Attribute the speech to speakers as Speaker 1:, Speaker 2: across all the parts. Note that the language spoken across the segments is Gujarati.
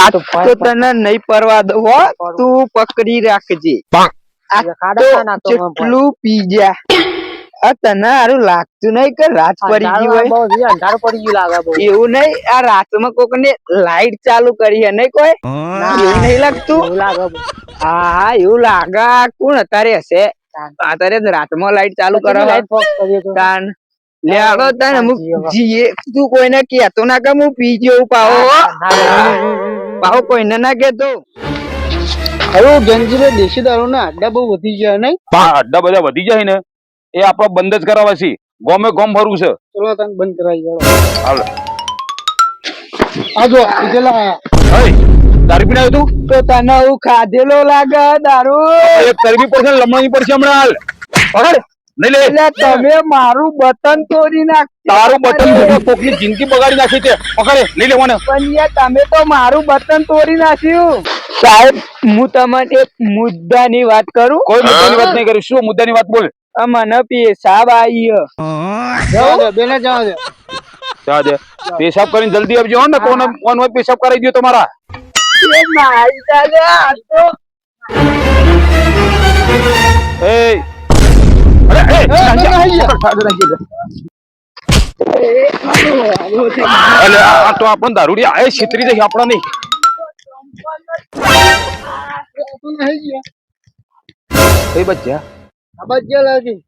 Speaker 1: આ તો તને નહીં પરવા દો હો, તું પકડી રાખજે. આ તો જેટલું પી જા. આ તને હારું લાગતું નહીં કે રાત પડી ગઈ હોય?
Speaker 2: અંધારું પડી ગયું લાગે બહુ.
Speaker 1: એવું નહીં, આ રાતમાં કોકને લાઈટ ચાલુ કરી હે નહીં કોઈ? એવું નહીં લાગતું?
Speaker 2: એવું લાગે બહુ.
Speaker 1: હા એવું લાગે. કોણ અત્યારે હશે અત્યારે રાતમાં લાઈટ ચાલુ કરો?
Speaker 2: લાઈટ બોક્સ કરીએ તો
Speaker 1: તાન લે આગો તને અમુક જીએ તું કોઈને કહેતો ના કે હું પી જેવું પાવો પાવો કોઈને ના કહેતો.
Speaker 2: હવે ગંજીરે દેશી દારૂ ના અડ્ડા બહુ વધી ગયા નહીં?
Speaker 3: અડ્ડા બધા વધી જાય ને એ આપડે બંધ જ કરાવવા છે. ગોમે ગોમ ભરવું છે.
Speaker 2: ચલો તને બંધ કરાવી દો.
Speaker 3: હાલ
Speaker 2: આ જો પેલા
Speaker 3: દારૂ પીને આવ્યો તું
Speaker 1: તો તને હું ખાધેલો લાગે દારૂ?
Speaker 3: એક કરવી પડશે, લમણાની પડશે હમણાં. હાલ પકડ નહીં લે.
Speaker 1: એટલે તમે મારું બટન તોડી નાખ.
Speaker 3: તારું બટન કોકની જિંદગી બગાડી નાખી છે. પકડે નહીં લેવાને.
Speaker 1: પણ યાર તમે તો મારું બટન તોડી નાખ્યું. સાહેબ હું તમને એક મુદ્દાની વાત કરું.
Speaker 3: કોઈ મુદ્દાની વાત નહીં કરી. શું મુદ્દાની વાત બોલ?
Speaker 1: મને પેશાબ આવી.
Speaker 2: બેને જવા દે.
Speaker 3: જા દે. પેશાબ કરીને જલ્દી આવજો હો ને. કોણ ઓન હોય પેશાબ કરાવી દો તમારા. એ અરે એ અલે આ તો આપણ દારૂડી આ છેતરી જઈ આપણા નહીં. કઈ બચ્યા
Speaker 2: આ બચ્ચા લાગી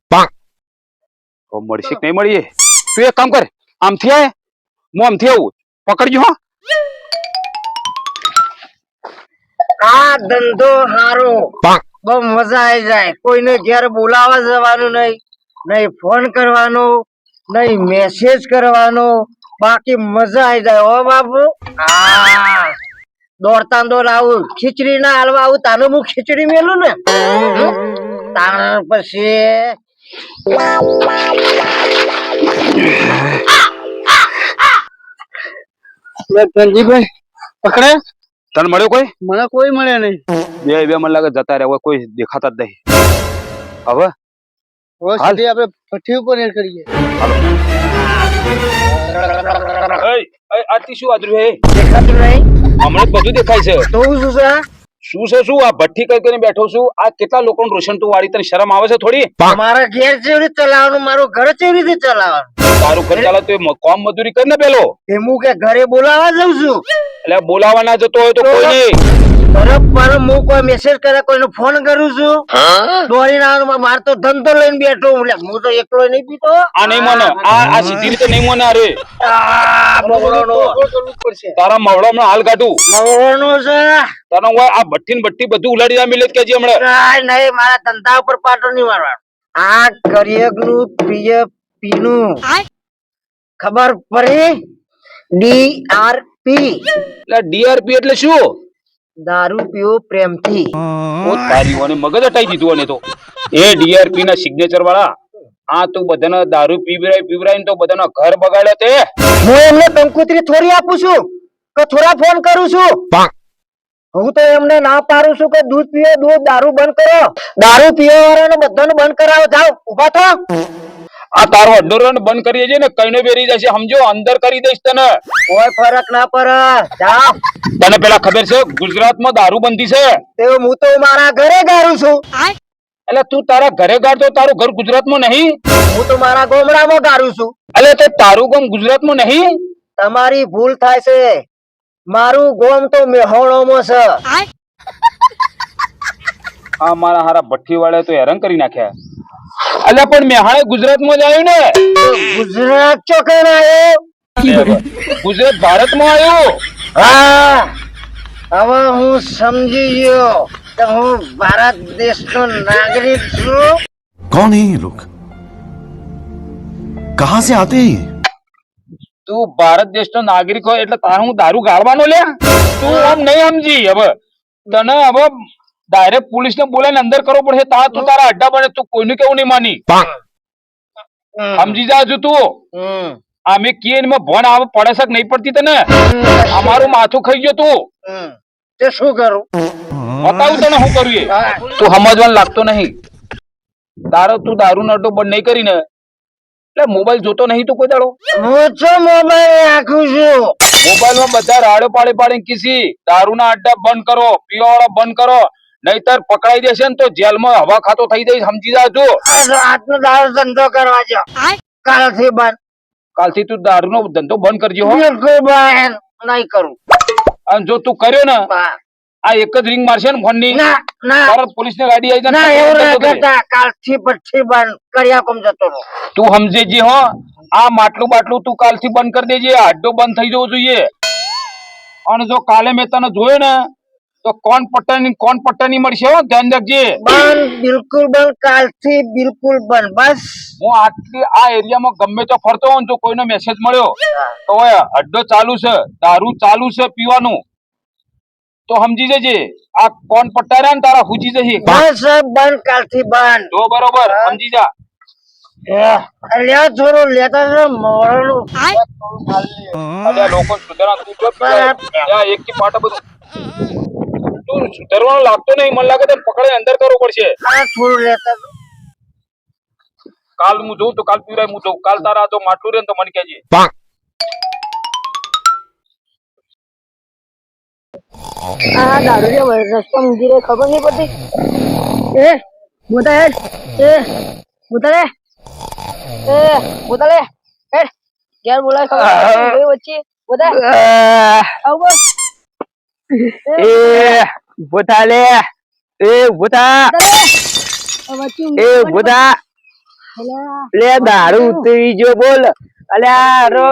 Speaker 3: તો મળશે કે નહીં મળીએ? તું એક કામ કર, આમથી આય હું આમથી આવું. પકડજો હો.
Speaker 2: આ ધંધો હારો બહુ મજા આવી જાય. કોઈને ઘેર બોલાવા જવાનું નહીં, નહીં ફોન કરવાનો, નહીં મેસેજ કરવાનો, બાકી મજા આવી જાય. હો બાપુ હા દોડતા દોડ આવું ખીચડી ના હાલવા આવું તાને હું ખીચડી મેલું ને તાણ પછી ધનજીભાઈ પકડે.
Speaker 3: તને મળ્યો કોઈ?
Speaker 2: મને કોઈ મળે નહીં.
Speaker 3: બે મને લાગે જતા રહ્યા. કોઈ દેખાતા જ નહીં. હવે
Speaker 2: સીધી આપણે ભઠ્ઠી ઉપર એડ કરીએ.
Speaker 3: આથી શું આદરું હે?
Speaker 2: દેખાતું નહીં?
Speaker 3: હમણાં બધું દેખાય છે.
Speaker 2: તો શું છે?
Speaker 3: શું છે? શું આ ભઠ્ઠી કરીને બેઠો છું? આ કેટલા લોકોનું રોશન તું વાળી? તને શરમ આવે છે થોડી?
Speaker 2: મારા ઘેર કેવી રીતે ચલાવવાનું, મારું ઘર કેવી રીતે ચલાવવાનું?
Speaker 3: તારું ઘર ચાલે તો કામ મજૂરી કર ને પેલો.
Speaker 2: હું કે ઘરે બોલાવા જઉં છું.
Speaker 3: એટલે બોલાવા ના જતો હોય તો કોઈ નહીં.
Speaker 2: તરફ પર હું કોઈ મેસેજ કરે, કોઈને ફોન કરું છું, દોડીને આવવાનું. મારે તો ધંધો લઈને બેઠો હું. હું તો એકલો નહીં પીતો.
Speaker 3: આ નહીં મને. આ સીધી રીતે નહીં મને. અરે તારા મવડો હમણાં હાલ કાઢું.
Speaker 2: મવડો છે
Speaker 3: તારા હું આ ભઠ્ઠી ને ભઠ્ઠી બધું ઉલાડી ના મિલે કે હમણાં.
Speaker 2: નહીં મારા ધંધા ઉપર પાટો નહીં મારવાનો. આ કરિયક નું પીએપી નું ખબર પડી? DRP
Speaker 3: એટલે DRP એટલે શું?
Speaker 2: દારૂ પીવો પ્રેમથી.
Speaker 3: તારી ઓને મગજ હટાઈ દીધું. અને તો એ DRP ના સિગ્નેચર વાળા આ તું બધાને દારૂ પીવરાય તો બધાના ઘર બગાડે તે.
Speaker 2: હું એમને કંકોત્રી થોડી આપું છું કે થોડા ફોન કરું છું? હું તો એમને ના પાડું છું કે દૂધ પીવે દૂધ, દારૂ બંધ કરો. દારૂ પીવા વાળાને બધાને બંધ કરાવો. જાઓ ઉભા થો.
Speaker 3: આ તારો અડ્ડો બંધ કરી છે ને કઈને બેરી જશે. સમજો અંદર કરી દઈશ તને.
Speaker 2: કોઈ ફરક ના પડે. જાઓ.
Speaker 3: તને પેલા ખબર છે ગુજરાતમાં દારૂ બંધી છે?
Speaker 2: તે હું તો મારા ઘરે ગારું છું.
Speaker 3: એટલે તું તારા ઘરે ગાડતો તારું ઘર ગુજરાતમાં નહીં?
Speaker 2: હું તો મારા ગામડામાં ગારું છું.
Speaker 3: એટલે તો તારું ગામ ગુજરાતમાં નહીં?
Speaker 2: તમારી ભૂલ થાય છે. મારું ગામ તો મેહોણામાં છે.
Speaker 3: આ મારા હારા ભઠ્ઠી વાળા તો હેરાન કરી નાખ્યા. અલ્યા પણ મેહાણે ગુજરાતમાં જ આવ્યું ને?
Speaker 2: ગુજરાત ચોકન આવ્યો.
Speaker 3: ગુજરાત ભારતમાં આવ્યો.
Speaker 2: હા હવે હું સમજી ગયો કે હું ભારત દેશનો નાગરિક છું.
Speaker 4: कौन है ये लोग? कहां से आते हैं ये?
Speaker 3: તું ભારત દેશનો નાગરિક હોય એટલે તારે હું દારૂ ગાળવાનો લે? તું આમ નહીં સમજી. હવે તને હવે ડાયરેક્ટ પોલીસ ને બોલાવીને અંદર કરવો પડશે. તું તારા અડ્ડા બને. તું કોઈનું કેવું નહીં માની. સમજી જાજો તું. અમે કીએ ભણ આવે પડે છે નહીં પડતી તને? અમારું માથું ખાઈ ગયો તું.
Speaker 2: તે શું કરું?
Speaker 3: બતાવું તને શું કરું. તું સમજવાનું લાગતો નહીં. તારો તું દારૂ નો અડ્ડો બંધ નહીં કરીને એટલે મોબાઈલ જોતો નહીં તું કોઈ દાડો?
Speaker 2: હું તો મોબાઈલ રાખું છું.
Speaker 3: મોબાઈલ માં બધા રાડો પાડી પાડીને કીસી દારૂના અડ્ડા બંધ કરો, પીવાવાળા બંધ કરો, નહીતર પકડાઈ દેશે ને તો જેલમાં હવા ખાતો થઈ જઈશ, સમજી જાજો.
Speaker 2: આજનો દારૂ ધંધો કરવા જો કાલથી બંધ.
Speaker 3: કાલથી તું દારૂનો ધંધો બંધ કરજો હો.
Speaker 2: બિલકુલ બંધ નહીં કરું.
Speaker 3: અને જો તું કર્યો ને
Speaker 2: હા.
Speaker 3: આ એક જ રિંગ મારશે ને ફોન ની,
Speaker 2: ના ના
Speaker 3: તરત પોલીસ ની ગાડી આવી
Speaker 2: ના
Speaker 3: જાય.
Speaker 2: એવું ના કરતા. કાલથી પછી બંધ કર્યા કોમ જતો રહો.
Speaker 3: તું સમજેજી હો, આ માટલું બાટલું તું કાલથી બંધ કરી દેજે, આ અડ્ડો બંધ થઈ જવો જોઈએ. અને જો કાલે મેં તને જોયો ને તો કોણ પટ્ટાની મળશે હો, ધ્યાન રાખજે.
Speaker 2: બંધ બિલકુલ બંધ. કાલથી બિલકુલ બંધ. બસ
Speaker 3: હું આટલી આ એરિયામાં ગમે તો ફરતો હોઉં ને, જો કોઈનો મેસેજ મળ્યો તો હવે અડ્ડો ચાલુ છે, દારૂ ચાલુ છે પીવાનું, તો સમજી જજે આ કોણ પટ્ટા રહ્યા ને તારા હુજી જશે.
Speaker 2: બસ બંધ. કાલથી બંધ.
Speaker 3: જો બરોબર સમજી જા.
Speaker 2: લ્યો થોડું લેતા છો મોડું.
Speaker 3: અલ્યા લોકો સુધારા તું જો પેલા એક થી પાટા બધું તું સુધારવાનો લાગતો નહીં. મને લાગે તને પકડે અંદર કરવું પડશે.
Speaker 2: થોડું લેતા છો.
Speaker 3: કાલ હું જોઉં તો કાલ પીવરાય હું જોઉં. કાલ તારા જો માટલું રે ને તો મને કહેજે.
Speaker 5: આ દારૂ જે રસ્તો મૂકી રે ખબર નહીં પડતી. એ મોટા હેડ, એ મોટા રે, એ મોટા રે હેડ, ઘેર બોલાય ખબર વચ્ચે મોટા આવ બસ.
Speaker 1: એ ઉભો થા લે, એ ઉભો થા, એ ઉભો થા. લે દારૂ ઉતરી ગયો બોલ. અલ્યા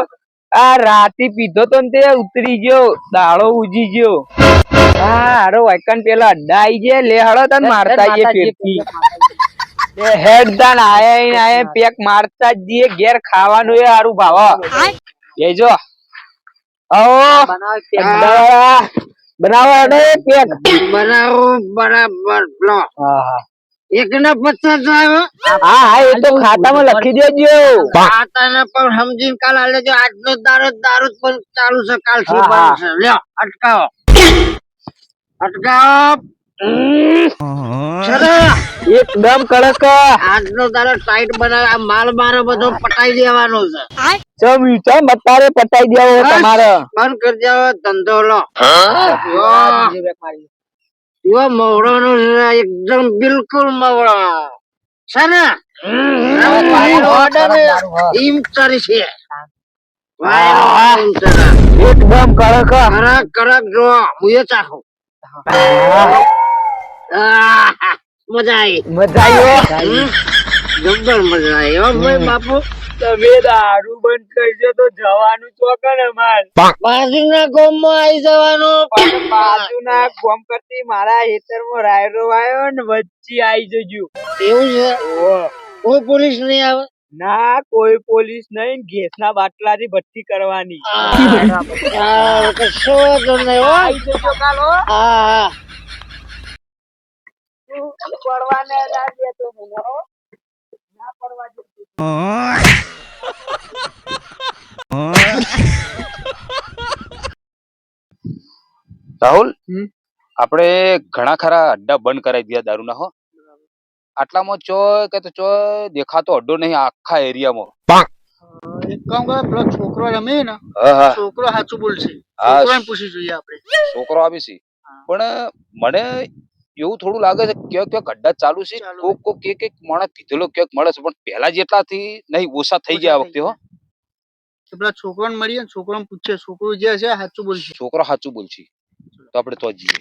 Speaker 1: આ રાતી પીધો તો ને તે ઉતરી ગયો, દાડો ઉજી ગયો. હા હારો વાયકન પેલા અડ્ડા આઈ ગયા. લે હળો તને મારતા આઈએ પેટથી. એ હેડ તાન આયા પેક મારતા જ જઈએ ઘેર. ખાવાનું એ હારું ભાવ એ જો આવો બનાવો ને પેક
Speaker 2: બનાવો બરાબર. લો એક ના 50 આવ્યો.
Speaker 1: હા હા એ તો ખાતામાં લખી દેજો.
Speaker 2: ખાતાને પણ સમજીને કાલ આલે જો. આજનો દારૂ પણ ચાલુ છે, કાલથી બંધ છે. લ્યો અટકાવો, અટકાવો.
Speaker 1: એકદમ કડક.
Speaker 2: આજનો દારૂ ટાઈટ બનાવે. આ માલ મારો બધો પટાઈ દેવાનો છે.
Speaker 1: ચમ અત્યારે પતાઈ દેવો તમારે.
Speaker 2: બંધ કરી દેવો ધંધો. લો એવો મવડો નો એકદમ બિલકુલ મવડો છે ને. ઈમ ચરી છે
Speaker 1: એકદમ કડક.
Speaker 2: કડક કડક. જો હું એ ચાખું. મજા આવી.
Speaker 1: મજા આવ્યો.
Speaker 2: જબર મજા આવી હો ભાઈ બાપુ.
Speaker 1: તમે દારૂ બંધ કરજો તો જવાનું ચોકન અમાર.
Speaker 2: બાજુના ગામમાં આવી જવાનું.
Speaker 1: બાજુના ગામ કરતી મારા ખેતરમાં રાયરો વાયો ને વચ્ચે આવી જજો.
Speaker 2: એવું છે? કોઈ પોલીસ નહીં આવે?
Speaker 1: ના કોઈ પોલીસ નહીં. ગેસ ના બાટલા થી ભઠ્ઠી કરવાની.
Speaker 2: કશો વાંધો નહીં હો.
Speaker 1: આવી જજો કાલો.
Speaker 2: હા
Speaker 1: પડવાને ના દેતો મને હો. ના પડવા દેતો.
Speaker 3: રાહુલ, આપણે ઘણા ખરા અડ્ડા બંધ કરાવી દીધા દારૂના હો. આટલામાં ચોય દેખાતો અડ્ડો નહીં આખા એરિયામાં.
Speaker 2: એક કામ કરો, પેલો છોકરો રમે ને, છોકરો સાચું બોલશે. છોકરાને પૂછી જોઈએ આપણે.
Speaker 3: છોકરો આવી છે પણ મને એવું થોડું લાગે છે ક્યાંક અડ્ડા ચાલુ છે. કોક એક માણસ પીધેલો ક્યાંક મળે છે, પણ પહેલા જેટલાથી નહીં ઓછા થઈ ગયા આ વખતે હો.
Speaker 2: પેલા છોકરાને મળીએ ને, છોકરાને પૂછીએ. છોકરો જે છે સાચું બોલશે.
Speaker 3: છોકરો સાચું બોલશે તો આપણે તો જઈએ.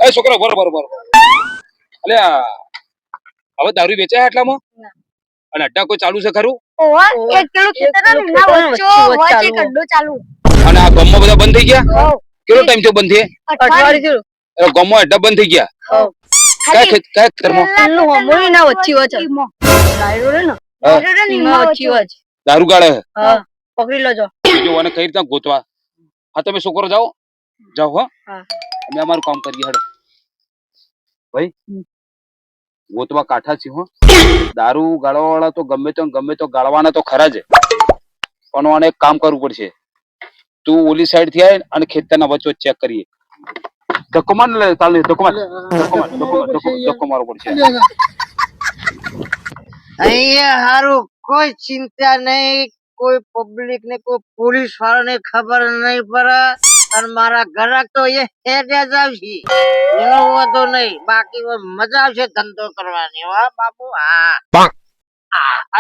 Speaker 3: એ છોકરો બરોબર. અલ્યા હવે દારૂ વેચાય આટલામાં? અને અડ્ડા કોઈ ચાલુ છે ખરું? અને આ ગામમાં બધા બંધ થઈ ગયા? કેટલો ટાઈમ થયો બંધ થયે? ગામમાં અડ્ડા બંધ થઈ ગયા? કયા ખેતરમાં? દારૂ ગાળે
Speaker 5: પકડી લેજો.
Speaker 3: જો અને કઈ રીતના ગોતવા. હા તમે છોકરો જાઓ હો. અમે અમારું કામ કરીએ. હેડો ભાઈ, ગોતવા કાઠા છે હો. દારૂ ગાળવા વાળા તો ગમે તો ગાળવાના તો ખરા જ, પણ આને એક કામ કરવું પડશે. તું ઓલી સાઈડ થી આય અને ખેતરના વચ્ચે ચેક કરીએ. ધક્કો માર લે ચાલ ધક્કો માર ધક્કો મારવો પડશે
Speaker 2: અહીંયા હારું કોઈ ચિંતા નહીં, કોઈ પબ્લિક ને કોઈ પોલીસ વાળાને ખબર નહીં પડે અને મારા ગ્રાહક તો એ હેડે જ આવશે, એનો વાંધો નહીં. બાકી મજા આવશે ધંધો કરવાની હો બાપુ. હા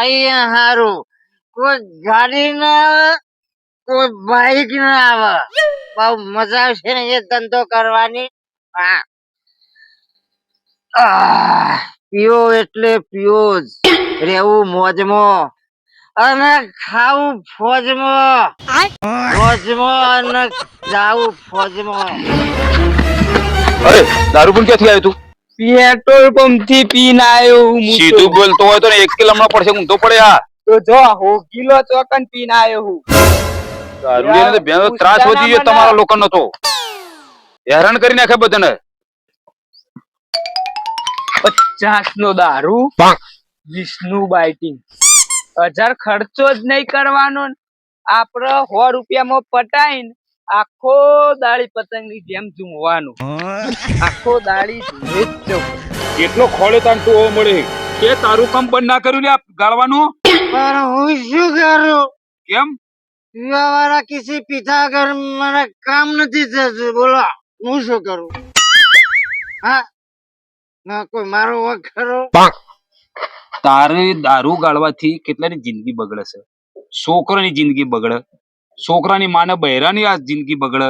Speaker 2: અહીંયા હારું કોઈ ગાડી ના આવે, કોઈ બાઈક ના આવે, બહુ મજા આવશે ને એ ધંધો કરવાની. હા પીઓ એટલે પીઓ જ, રહેવું મોજમાં અને ખાવું ફોજમાં, ફોજમાં અને જાવું ફોજમાં.
Speaker 3: અરે દારૂ પણ ક્યાંથી આવ્યો તું?
Speaker 1: પેટ્રોલ પંપ થી પીને આવ્યો હું તો.
Speaker 3: સીધું બોલતો હોય તો 1 કિલોમીટર પડશે ઊંધો પડે આ
Speaker 1: તો જો હું કિલો ચોકન પીને આવ્યો હું.
Speaker 3: દારૂ લઈને બેનો ત્રાસ વધી ગયો તમારા લોકોનો તો હેરાન કરી નાખે બધાને
Speaker 1: 50 નો દારૂ 20 નું બાઇટિંગ 1000 ખર્ચો જ નહીં કરવાનો ને આપડે 100 રૂપિયામાં પટાઈને આખો દાડી પતંગની જેમ ઝૂમવાનું, આખો દાડી ઝૂમે જ જવું.
Speaker 3: કેટલો ખોળે તાન તું ઓવો મળે કે તારું કામ બંધ ના કર્યું લે આ ગાળવાનું?
Speaker 2: પણ હું શું કરું?
Speaker 3: કેમ?
Speaker 2: પીવા વાળા કિસી પીધા વગર મને કામ નથી થતું. બોલો હું શું કરું? હા ના કોઈ મારો વખ ખરો?
Speaker 3: તારે દારૂ ગાળવાથી કેટલાની જિંદગી બગડે છે, છોકરાની જિંદગી બગડે, છોકરાની માને બહેરાની આ જિંદગી બગડે,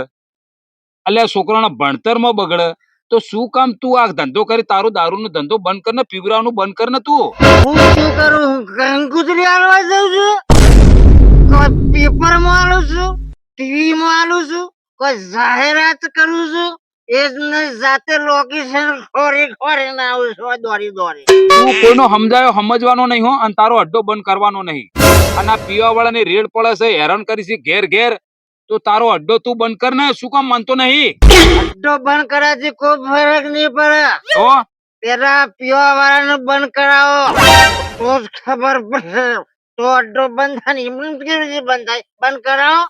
Speaker 3: અલ્યા છોકરાના ભણતરમાં બગડે. તો શું કામ તું આ ધંધો કરી? તારો દારૂનો ધંધો બંધ કર ને, પીવરાવાનું બંધ કર ને તું.
Speaker 2: હું શું કરું? હું કંકુતરી આલવા જાઉં છું, કોઈ પેપર માં આલું છું, ટીવી માં આલું છું, કોઈ જાહેરાત કરું છું, એ જ નહીં જાતે લોકેશન ખોરી ને આવું છું દોરી દોરી.
Speaker 3: તું કોઈનો સમજાયો સમજવાનો નહીં હો, અને તારો અડ્ડો બંધ કરવાનો નહીં. અને આ પીવા વાળાની રેડ પડે છે, હેરાન કરી છે ઘેર ઘેર, તો તારો અડ્ડો તું બંધ કર ને. શું કામ માનતો નહીં?
Speaker 2: અડ્ડો બંધ કરાથી કોઈ ફરક નહીં પડે.
Speaker 3: તો
Speaker 2: પેલા પીવા વાળાને બંધ કરાવો તો જ ખબર પડે. તો અડ્ડો બંધ થાય ને એમને કેવી રીતે બંધ થાય? બંધ કરાવો.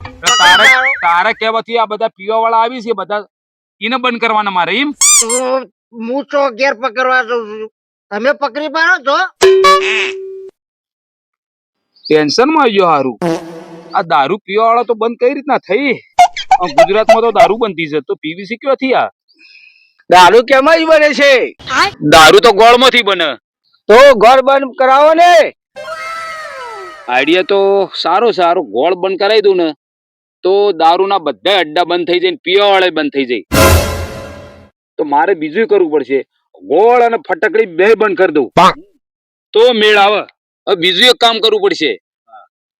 Speaker 3: તારે કહેવાથી આ બધા પીવા વાળા આવી છે, બધા એને બંધ કરવાના મારે એમ?
Speaker 2: તો હું તો ઘેર પકડવા જઉં છું, તમે પકડી પાડો તો.
Speaker 3: ટેન્શન માં આવ્યો હારું. આ દારૂ પીવા વાળા તો બંધ કઈ રીતના થઈ? ગુજરાતમાં તો દારૂ બનતી છે, તો પીવીસી ક્યાંથી? આ
Speaker 1: દારૂ કેમાં જ બને છે?
Speaker 3: દારૂ તો ગોળ માંથી બને.
Speaker 1: તો ઘર બંધ કરાવો ને.
Speaker 3: આઈડિયા તો સારો ગોળ બંધ કરાવી દઉં ને તો દારૂના બધા અડ્ડા બંધ થઈ જાય, પીવા વાળા બંધ થઈ જાય. તો મારે બીજું કરવું પડશે, ગોળ અને ફટકડી બે બંધ કરી દઉં તો મેળ આવે. હવે બીજું એક કામ કરવું પડશે.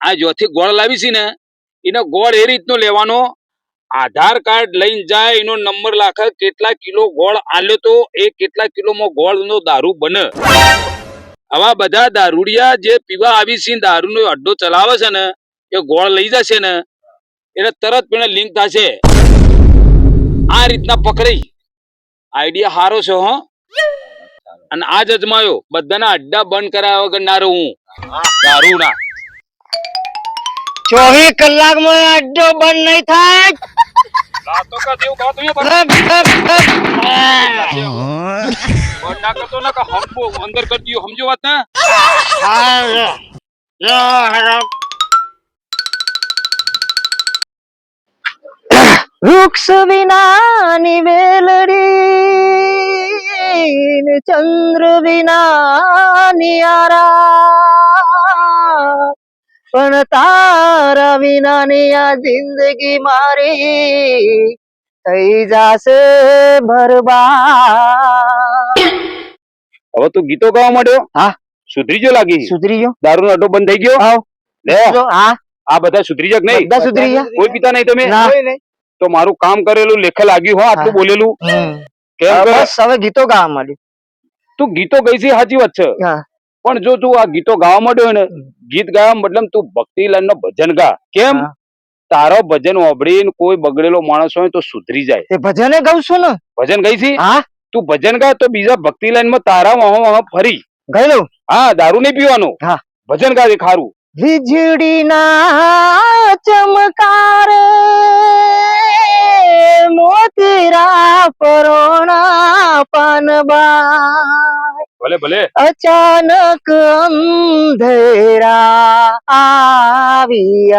Speaker 3: આ જોથી ગોળ લાવી છે ને, એનો ગોળ એ રીતનો લેવાનો, આધાર કાર્ડ લઈને જાય, એનો નંબર લાખે, કેટલા કિલો ગોળ આલ્યો તો એ કેટલા કિલોમાં ગોળનો દારૂ બને. આવા બધા દારૂડિયા જે પીવા આવી છે, દારૂનો અડ્ડો ચલાવે છે ને, એ ગોળ લઈ જશે ને, એને તરત પેણે લિંક થશે. આ રીતના પકડી આઈડિયા હારો છે હો. અને આ જ અજમાયો, બધાના અડ્ડા બંધ કરાયા વગર ના રહું દારૂ ના.
Speaker 2: 24 કલાકમાં અડ્ડો બંધ નહીં થાય.
Speaker 3: તો કા દેવ કા તો ના કરતો ના કા હમ અંદર કરી દિયો, સમજો વાત ને?
Speaker 5: વૃક્ષ વિનાની વેલડી, ચંદ્ર વિનાની આરા, પણ તારા વિનાની આ જિંદગી મારી થઈ જાશે બરબાદ.
Speaker 3: હવે તું ગીતો ગાવા માંડ્યો?
Speaker 5: હા.
Speaker 3: સુધરી ગયો લાગી?
Speaker 5: સુધરી ગયો.
Speaker 3: દારૂનો અડ્ડો બંધ થઈ ગયો?
Speaker 5: આવ
Speaker 3: લે
Speaker 5: હા,
Speaker 3: આ બધા સુધરી જાય કે નહીં?
Speaker 5: બધા સુધરી ગયા.
Speaker 3: કોઈ પીતા નહીં તમે?
Speaker 5: ના.
Speaker 3: તો મારું કામ કરેલું લેખે લાગ્યું હો, આટલું બોલેલું કેમ કરે?
Speaker 5: બસ હવે ગીતો ગાવા માંડ્યું.
Speaker 3: તું ગીતો ગઈ છે, સાચી વાત છે,
Speaker 5: હા.
Speaker 3: પણ જો તું આ ગીતો ગાવા માંડ્યો ને, ગીત ગાવા મતલબ તું ભક્તિ લાઈન નો ભજન ગા. કેમ?
Speaker 5: હા.
Speaker 3: તારો ભજન વાપરીને કોઈ બગડેલો માણસ હોય તો સુધરી જાય.
Speaker 5: તે ભજને ગાઉં છું ને.
Speaker 3: ભજન ગઈ છે?
Speaker 5: હા,
Speaker 3: તું ભજન ગા તો બીજા ભક્તિ લાઈન માં તારા વાહ ફરી.
Speaker 5: ગયેલું.
Speaker 3: હા, દારૂ નહીં પીવાનું,
Speaker 5: હા.
Speaker 3: ભજન ગા ખારું.
Speaker 2: વીજળીના ચમકારે મોતીરા પરોણા પાનબા
Speaker 3: ભલે ભલે
Speaker 2: અચાનક અંધેરા આવ્યા.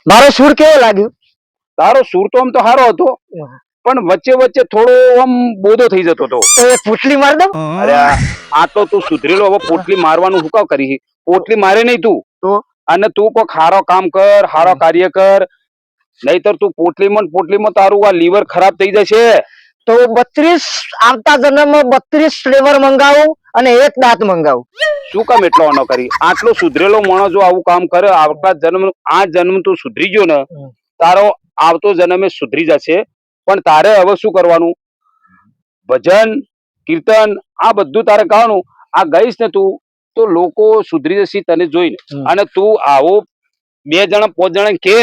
Speaker 2: મારો સુર કેવો લાગ્યો?
Speaker 3: તારો સુર તો આમ તો સારો હતો પણ વચ્ચે વચ્ચે થોડો આમ બોધો થઈ જતો હતો.
Speaker 2: તો એ પૂછલી માર દઉં?
Speaker 3: અરે આ તો તું સુધરેલો, હવે પોટલી મારવાનું શું કામ કરી? પોટલી મારે નહીં તું
Speaker 2: તો
Speaker 3: અને તું કોઈ ખારો કામ કર, હારો કાર્ય કર, નહીતર તું પોટલીમાં તારું આ લીવર ખરાબ થઈ જશે.
Speaker 2: તો 32 આવતા જન્મમાં 32 ફ્લેવર મંગાવું અને એક દાંત મંગાવું.
Speaker 3: શું કામ એટલો ન કરી? આટલો સુધરેલો માણસ જો આવું કામ કરે, આવતા જન્મ આ જન્મ તું સુધરી ગયો ને, તારો આવતો જન્મે સુધરી જશે. પણ તારે હવે શું કરવાનું? ભજન કીર્તન આ બધું તારે ગાવાનું. આ ગઈશ ને તું તો લોકો સુધરી જશે તને જોઈને. અને તું આવો 2 જણા 5 જણા કે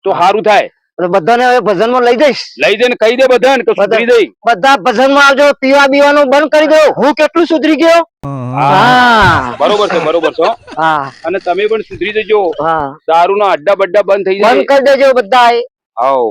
Speaker 3: તો સારું થાય.
Speaker 2: તો બધાને હવે ભજનમાં લઈ જઈશ.
Speaker 3: લઈ જઈને કહી દે બધાને કે સુધરી જઈ.
Speaker 2: બધા ભજનમાં આવજો. પીવા બીવાનું બંધ કરી દો. હું કેટલું સુધરી ગયો. હા
Speaker 3: બરોબર છે, બરોબર છે.
Speaker 2: હા
Speaker 3: અને તમે પણ સુધરી જજો.
Speaker 2: હા
Speaker 3: દારૂના અડ્ડા બડ્ડા બંધ થઈ
Speaker 2: બંધ
Speaker 3: જાય.
Speaker 2: કરી દેજો બધા.
Speaker 3: આવ